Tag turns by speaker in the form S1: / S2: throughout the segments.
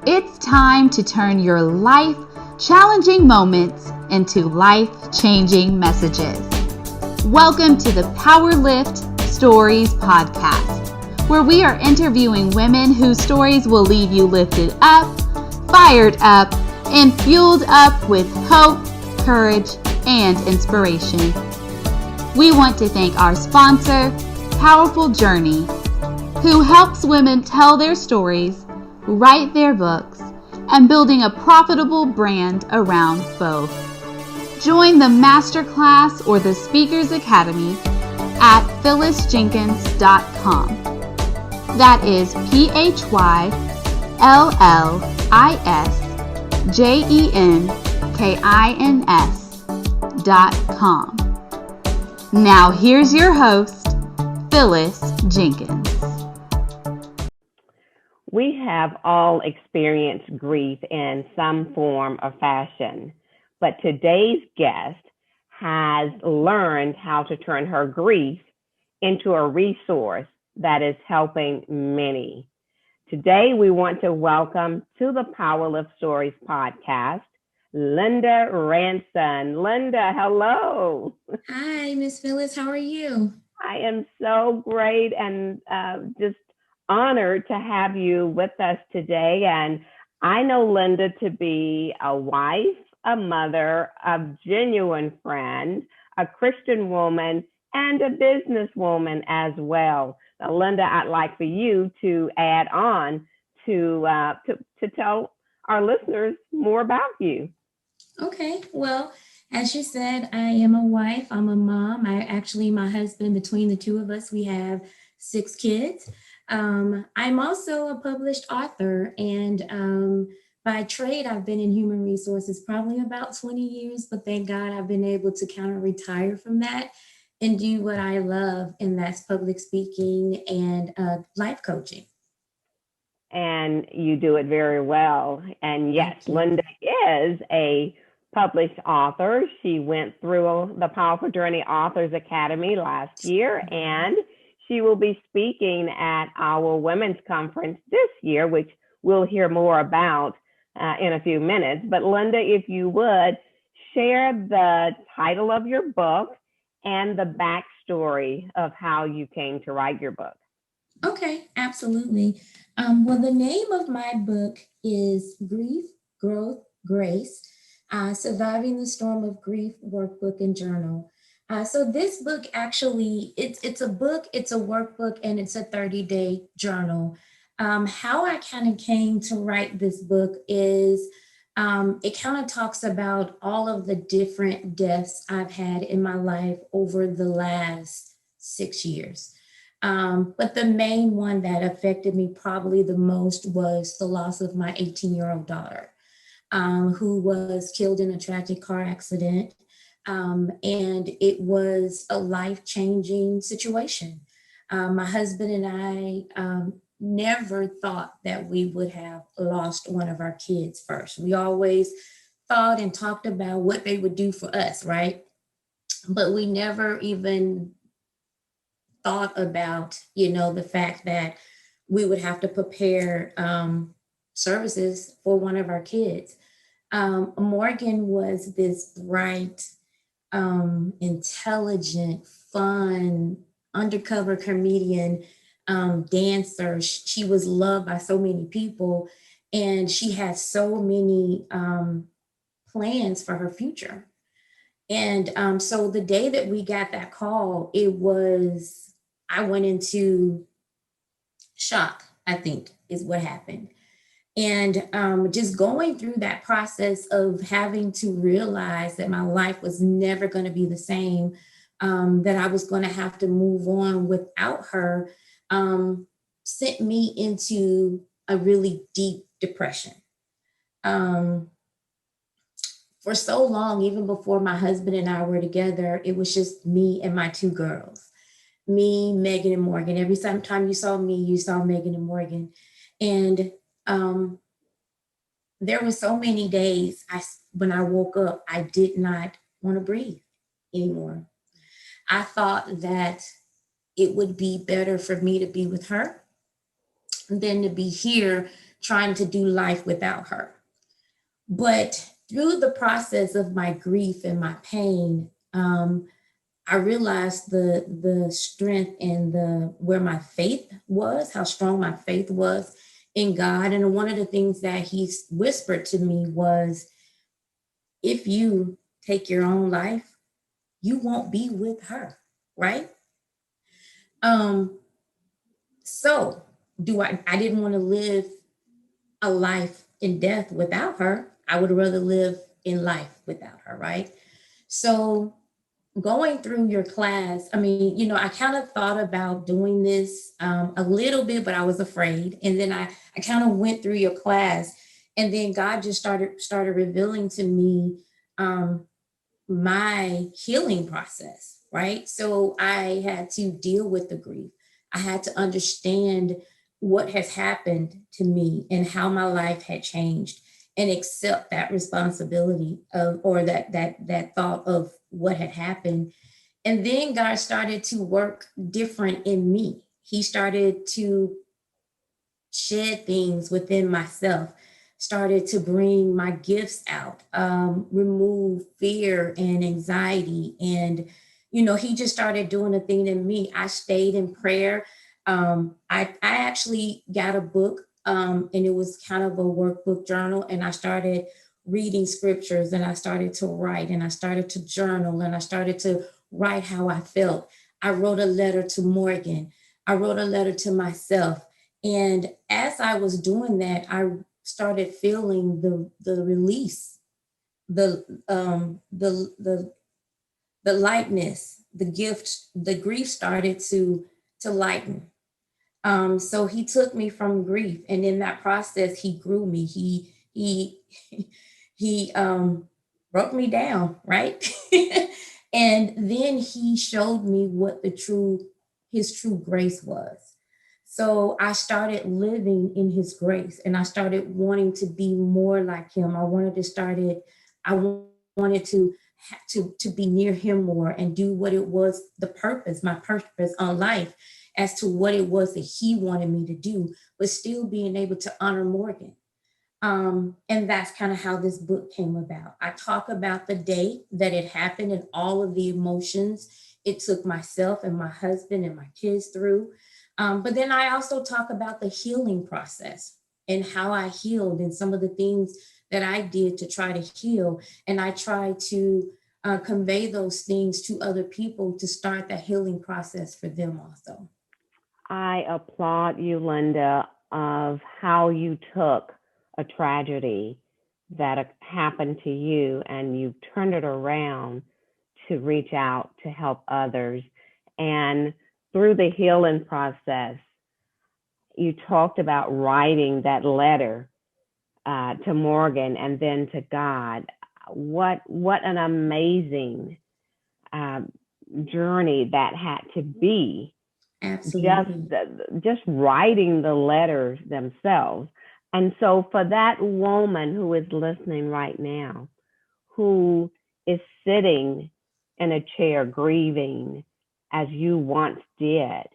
S1: It's time to turn your life-challenging moments into life-changing messages. Welcome to the Power Lift Stories podcast, where we are interviewing women whose stories will leave you lifted up, fired up, and fueled up with hope, courage, and inspiration. We want to thank our sponsor, Powerful Journey, who helps women tell their stories, write their books, and building a profitable brand around both. Join the masterclass or the Speakers Academy at phyllisjenkins.com. That is PHYLLISJENKINS.com. Now here's your host, Phyllis Jenkins.
S2: We have all experienced grief in some form or fashion, but today's guest has learned how to turn her grief into a resource that is helping many. Today, we want to welcome to the Power Lift Stories podcast, Linda Ranson. Linda, hello.
S3: Hi, Miss Phyllis. How are you?
S2: I am so great and just honored to have you with us today. And I know Linda to be a wife, a mother, a genuine friend, a Christian woman, and a businesswoman as well. Now, Linda, I'd like for you to add on to tell our listeners more about you.
S3: Okay. Well, as you said, I am a wife. I'm a mom. My husband, between the two of us, we have 6 kids. I'm also a published author, and by trade, I've been in human resources probably about 20 years, but thank God I've been able to kind of retire from that and do what I love, and that's public speaking and life coaching.
S2: And you do it very well. And yes, Linda is a published author. She went through the Powerful Journey Authors Academy last year, and she will be speaking at our women's conference this year, which we'll hear more about in a few minutes. But Linda, if you would, share the title of your book and the backstory of how you came to write your book.
S3: Okay, absolutely. Well, the name of my book is Grief, Growth, Grace, Surviving the Storm of Grief Workbook and Journal. So this book actually, it's a book, it's a workbook, and it's a 30-day journal. How I kind of came to write this book is it kind of talks about all of the different deaths I've had in my life over the last 6 years. But the main one that affected me probably the most was the loss of my 18-year-old daughter, who was killed in a tragic car accident. And it was a life-changing situation. My husband and I never thought that we would have lost one of our kids first. We always thought and talked about what they would do for us, right? But we never even thought about, the fact that we would have to prepare services for one of our kids. Morgan was this bright, intelligent, fun, undercover comedian, dancer. She was loved by so many people, and she had so many plans for her future. And so the day that we got that call, I went into shock, I think, is what happened. And just going through that process of having to realize that my life was never going to be the same, that I was going to have to move on without her, sent me into a really deep depression. For so long, even before my husband and I were together, it was just me and my 2 girls, me, Megan, and Morgan. Every time you saw me, you saw Megan and Morgan. And there were so many days when I woke up, I did not want to breathe anymore. I thought that it would be better for me to be with her than to be here trying to do life without her. But through the process of my grief and my pain, I realized the strength and the where my faith was, how strong my faith was in God. And one of the things that he whispered to me was, if you take your own life, you won't be with her, right? So I didn't want to live a life in death without her. I would rather live in life without her, right? So going through your class, I mean, I kind of thought about doing this a little bit, but I was afraid. And then I kind of went through your class, and then God just started revealing to me my healing process, right? So I had to deal with the grief. I had to understand what has happened to me and how my life had changed, and accept that responsibility of, or that thought of what had happened. And then God started to work different in me. He started to shed things within myself, started to bring my gifts out, remove fear and anxiety. And, he just started doing a thing in me. I stayed in prayer. I actually got a book, and it was kind of a workbook journal. And I started reading scriptures, and I started to write, and I started to journal, and I started to write how I felt. I wrote a letter to Morgan. I wrote a letter to myself. And as I was doing that, I started feeling the release, the lightness, the gift, the grief started to lighten. So he took me from grief, and in that process, he grew me. He broke me down, right? And then he showed me what his true grace was. So I started living in his grace, and I started wanting to be more like him. I wanted to be near him more and do what it was, my purpose on life, as to what it was that he wanted me to do, but still being able to honor Morgan. And that's kind of how this book came about. I talk about the day that it happened and all of the emotions it took myself and my husband and my kids through. But then I also talk about the healing process and how I healed, and some of the things that I did to try to heal. And I try to convey those things to other people to start the healing process for them also.
S2: I applaud you, Linda, of how you took a tragedy that happened to you and you turned it around to reach out to help others. And through the healing process, you talked about writing that letter to Morgan and then to God. What an amazing journey that had to be.
S3: Absolutely.
S2: Just writing the letters themselves. And so for that woman who is listening right now, who is sitting in a chair grieving as you once did,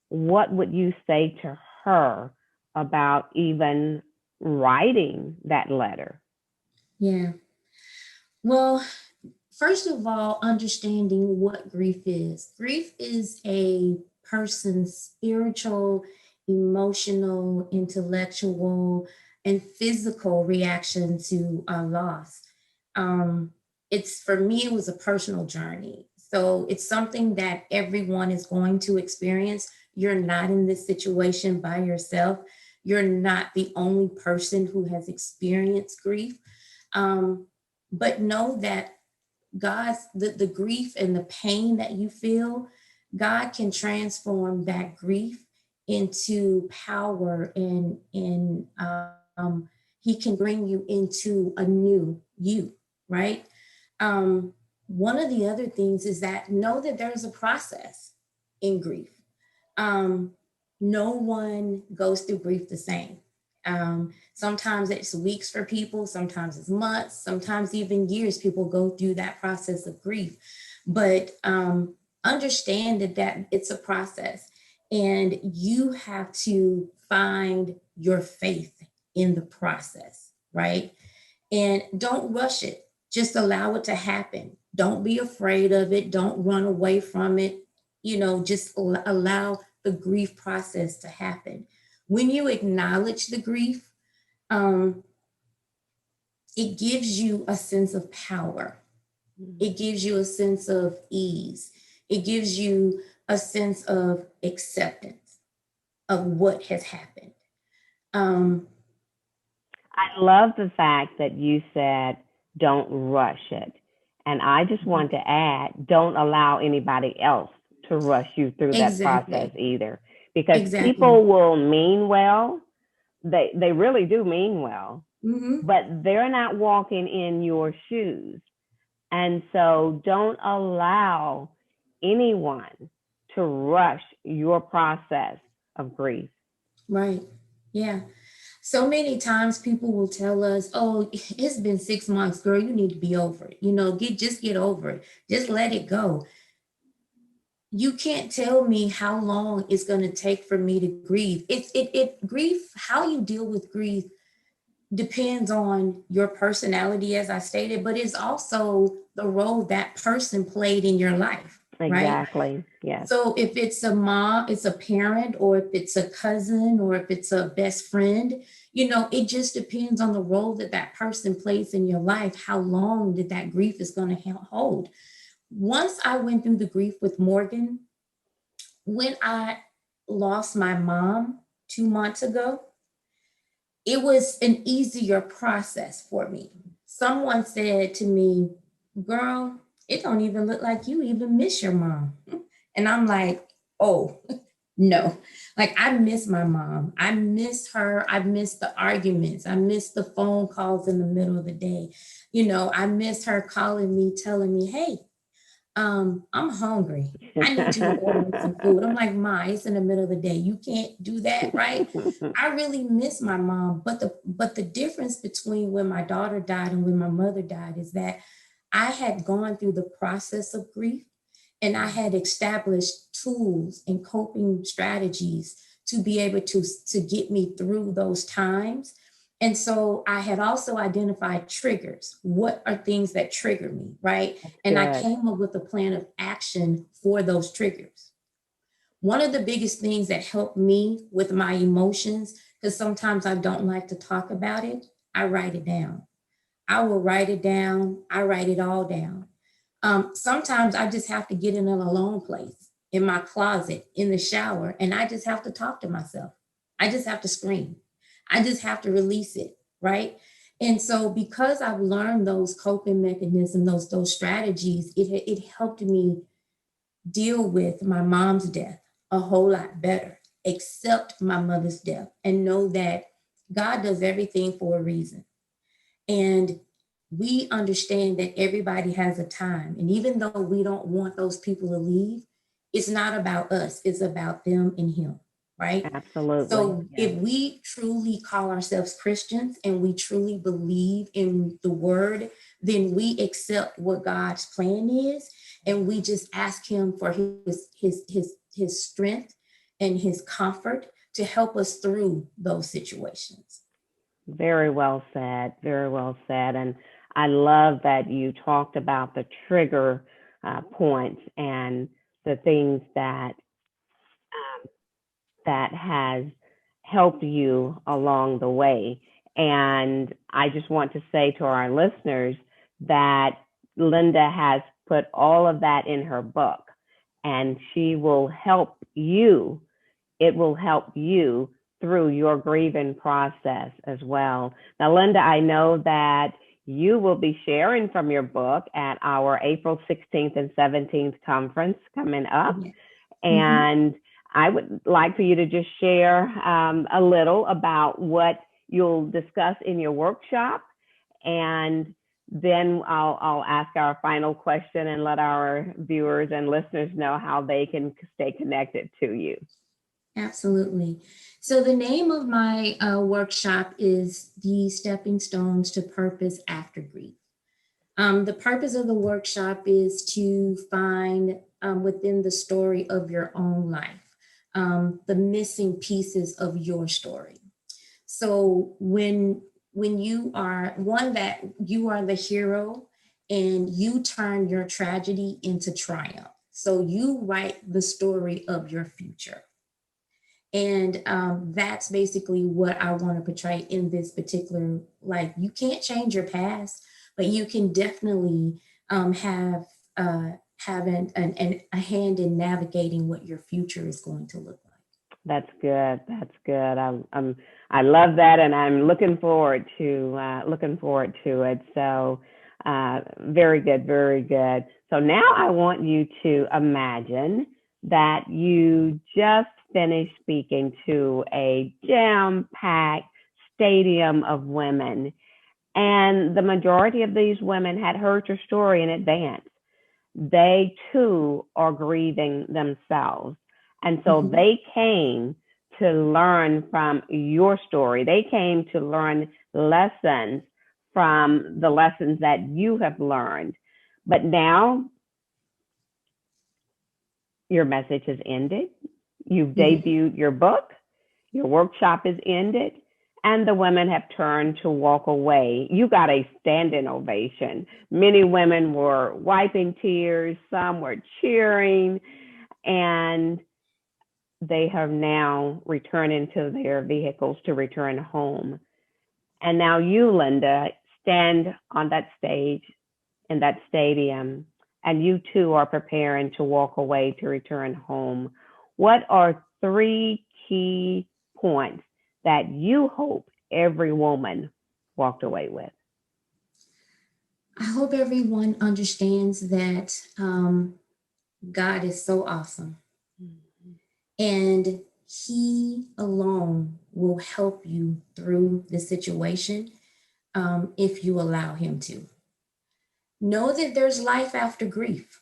S2: what would you say to her about even writing that letter?
S3: Yeah. Well, first of all, understanding what grief is. Grief is a person's spiritual, emotional, intellectual, and physical reaction to a loss. For me, it was a personal journey. So it's something that everyone is going to experience. You're not in this situation by yourself. You're not the only person who has experienced grief. But know that the grief and the pain that you feel, God can transform that grief into power, and he can bring you into a new you, right? One of the other things is that know that there's a process in grief. No one goes through grief the same. Sometimes it's weeks for people, sometimes it's months, sometimes even years people go through that process of grief. But understand that it's a process, and you have to find your faith in the process, right? And don't rush it. Just allow it to happen. Don't be afraid of it. Don't run away from it. Just allow the grief process to happen. When you acknowledge the grief, it gives you a sense of power. It gives you a sense of ease. It gives you a sense of acceptance of what has happened.
S2: I love the fact that you said, don't rush it. And I just want to add, don't allow anybody else to rush you through that process either. Because people will mean well. They really do mean well, but they're not walking in your shoes. And so don't allow anyone to rush your process of grief.
S3: Right. Yeah. So many times people will tell us, oh, it's been 6 months, girl, you need to be over it. Just get over it. Just let it go. You can't tell me how long it's going to take for me to grieve. Grief, how you deal with grief depends on your personality, as I stated, but it's also the role that person played in your life.
S2: Exactly.
S3: Right?
S2: Yes.
S3: So if it's a mom, it's a parent, or if it's a cousin, or if it's a best friend, it just depends on the role that person plays in your life, how long that grief is going to hold. Once I went through the grief with Morgan, when I lost my mom 2 months ago, it was an easier process for me. Someone said to me, girl, it don't even look like you even miss your mom. And I'm like, oh, no. Like, I miss my mom. I miss her. I miss the arguments. I miss the phone calls in the middle of the day. I miss her calling me, telling me, hey, I'm hungry. I need you to order me some food. I'm like, Ma, it's in the middle of the day. You can't do that, right? I really miss my mom. But the difference between when my daughter died and when my mother died is that I had gone through the process of grief, and I had established tools and coping strategies to be able to get me through those times. And so I had also identified triggers. What are things that trigger me, right? And I came up with a plan of action for those triggers. One of the biggest things that helped me with my emotions, because sometimes I don't like to talk about it, I write it down. I will write it down. I write it all down. Sometimes I just have to get in an alone place, in my closet, in the shower, and I just have to talk to myself. I just have to scream. I just have to release it, right? And so because I've learned those coping mechanisms, those strategies, it helped me deal with my mom's death a whole lot better, accept my mother's death, and know that God does everything for a reason. And we understand that everybody has a time. And even though we don't want those people to leave, it's not about us, it's about them and him, right?
S2: Absolutely.
S3: So if we truly call ourselves Christians and we truly believe in the word, then we accept what God's plan is, and we just ask him for his strength and his comfort to help us through those situations.
S2: Very well said. Very well said. And I love that you talked about the trigger points and the things that has helped you along the way. And I just want to say to our listeners that Linda has put all of that in her book, and she will help you. It will help you through your grieving process as well. Now, Linda, I know that you will be sharing from your book at our April 16th and 17th conference coming up. Mm-hmm. And I would like for you to just share a little about what you'll discuss in your workshop. And then I'll ask our final question and let our viewers and listeners know how they can stay connected to you.
S3: Absolutely. So the name of my workshop is The Stepping Stones to Purpose After Grief. The purpose of the workshop is to find within the story of your own life, the missing pieces of your story. So when you are one, that you are the hero and you turn your tragedy into triumph. So you write the story of your future. And that's basically what I want to portray in this particular, like, you can't change your past, but you can definitely have a hand in navigating what your future is going to look like.
S2: That's good. That's good. I love that, and I'm looking forward to it. So, very good, very good. So now I want you to imagine that you just finished speaking to a jam-packed stadium of women, and the majority of these women had heard your story in advance. They too are grieving themselves. And so they came to learn from your story. They came to learn lessons from the lessons that you have learned. But now your message has ended. You've debuted your book. Your workshop is ended. And the women have turned to walk away. You got a standing ovation. Many women were wiping tears. Some were cheering. And they have now returned into their vehicles to return home. And now you, Linda, stand on that stage in that stadium, and you too are preparing to walk away to return home. What are 3 key points that you hope every woman walked away with?
S3: I hope everyone understands that God is so awesome. And He alone will help you through the situation if you allow Him to. Know that there's life after grief.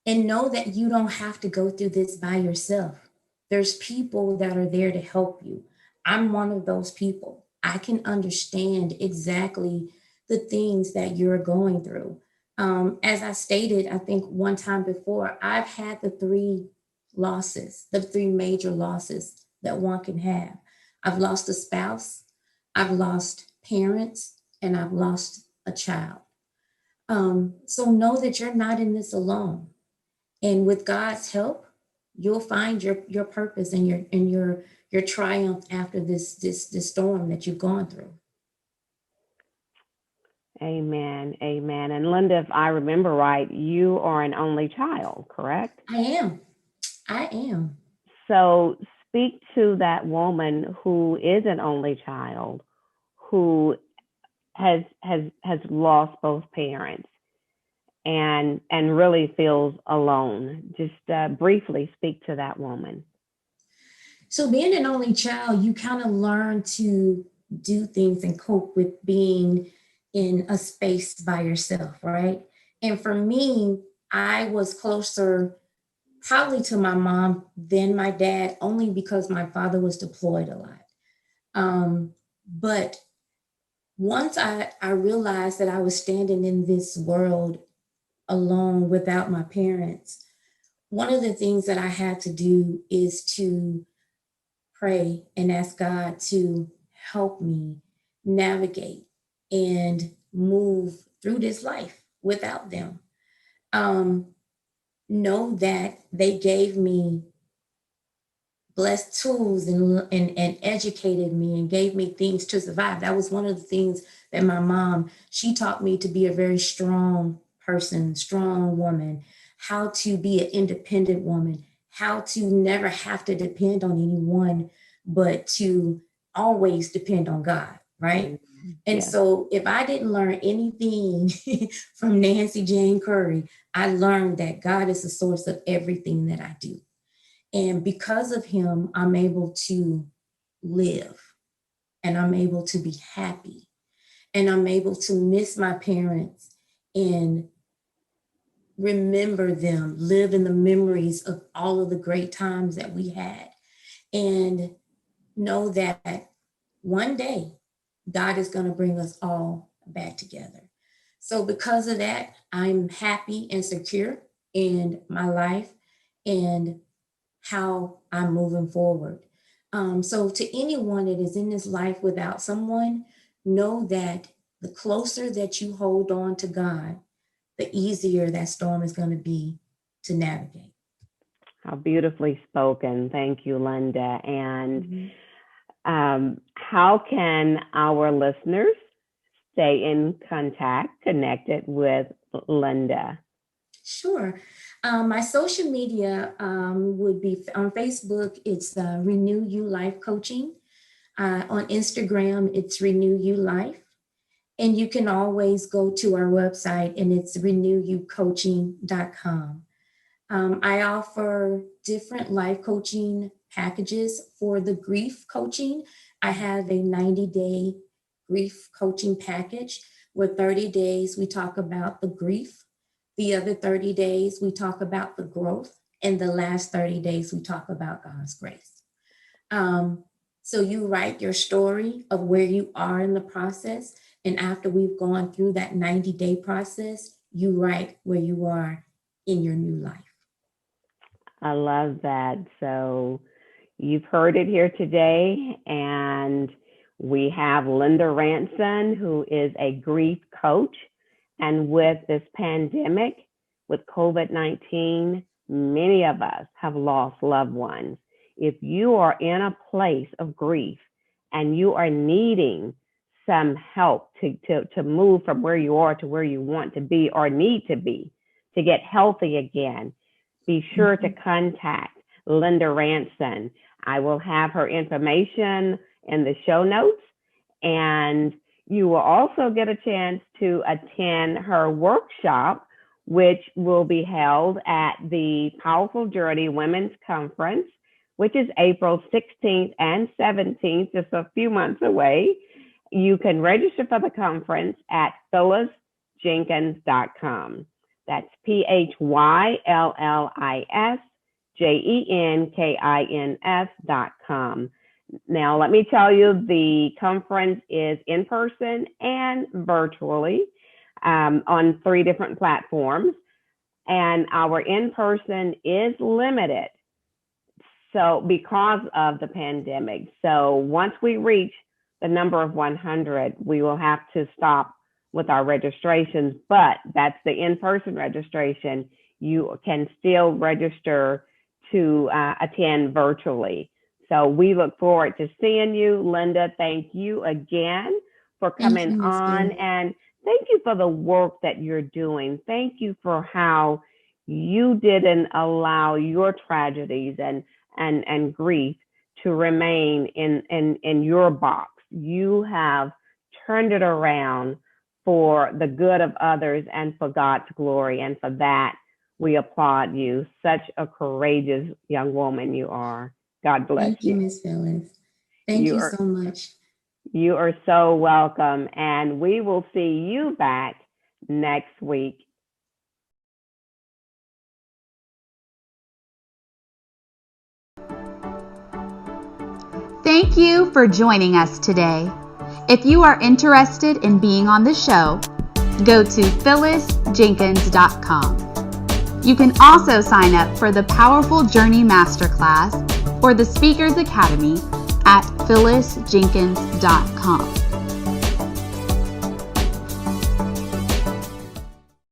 S3: And know that you don't have to go through this by yourself. There's people that are there to help you. I'm one of those people. I can understand exactly the things that you're going through. As I stated, I think one time before, I've had the 3 major losses that one can have. I've lost a spouse, I've lost parents, and I've lost a child. So know that you're not in this alone. And with God's help, you'll find your purpose and your triumph after this storm that you've gone through.
S2: Amen. Amen. And Linda, if I remember right, you are an only child, correct?
S3: I am.
S2: So speak to that woman who is an only child, who has lost both parents and really feels alone. Just briefly speak to that woman.
S3: So being an only child, you kind of learn to do things and cope with being in a space by yourself, right? And for me, I was closer probably to my mom than my dad, only because my father was deployed a lot. But once I realized that I was standing in this world alone without my parents, one of the things that I had to do is to pray and ask God to help me navigate and move through this life without them. Know that they gave me blessed tools and educated me and gave me things to survive. That was one of the things that my mom, she taught me to be a very strong person, strong woman, how to be an independent woman, how to never have to depend on anyone, but to always depend on God, right? And so if I didn't learn anything from Nancy Jane Curry, I learned that God is the source of everything that I do. And because of Him, I'm able to live and I'm able to be happy and I'm able to miss my parents and remember them, live in the memories of all of the great times that we had, and know that one day God is going to bring us all back together. So because of that, I'm happy and secure in my life and how I'm moving forward. So to anyone that is in this life without someone, know that the closer that you hold on to God, the easier that storm is going to be to navigate.
S2: How beautifully spoken. Thank you, Linda. And how can our listeners stay in contact, connected with Linda?
S3: Sure. My social media would be on Facebook, it's Renew You Life Coaching. On Instagram, it's Renew You Life. And you can always go to our website, and it's renewucoaching.com. I offer different life coaching packages for the grief coaching. I have a 90-day grief coaching package where 30 days we talk about the grief. The other 30 days we talk about the growth. And the last 30 days we talk about God's grace. So you write your story of where you are in the process. And after we've gone through that 90-day process, you write where you are in your new life.
S2: I love that. So you've heard it here today, and we have Linda Ranson, who is a grief coach. And with this pandemic, with COVID-19, many of us have lost loved ones. If you are in a place of grief and you are needing some help to move from where you are to where you want to be or need to be to get healthy again, be sure to contact Linda Ranson. I will have her information in the show notes, and you will also get a chance to attend her workshop, which will be held at the Powerful Journey Women's Conference, which is April 16th and 17th, just a few months away. You can register for the conference at phyllisjenkins.com. That's PhyllisJenkins.com. Now, let me tell you, the conference is in person and virtually on 3 different platforms. And our in-person is limited. So because of the pandemic. So once we reach the number of 100, we will have to stop with our registrations, but that's the in-person registration. You can still register to attend virtually. So we look forward to seeing you. Linda, thank you again for coming on, and thank you for the work that you're doing. Thank you for how you didn't allow your tragedies and grief to remain in your box. You have turned it around for the good of others and for God's glory. And for that, we applaud you. Such a courageous young woman you are. God bless you.
S3: Thank you, Ms. Phyllis. Thank you so much.
S2: You are so welcome. And we will see you back next week.
S1: Thank you for joining us today. If you are interested in being on the show, go to phyllisjenkins.com. You can also sign up for the Powerful Journey Masterclass or the Speakers Academy at phyllisjenkins.com.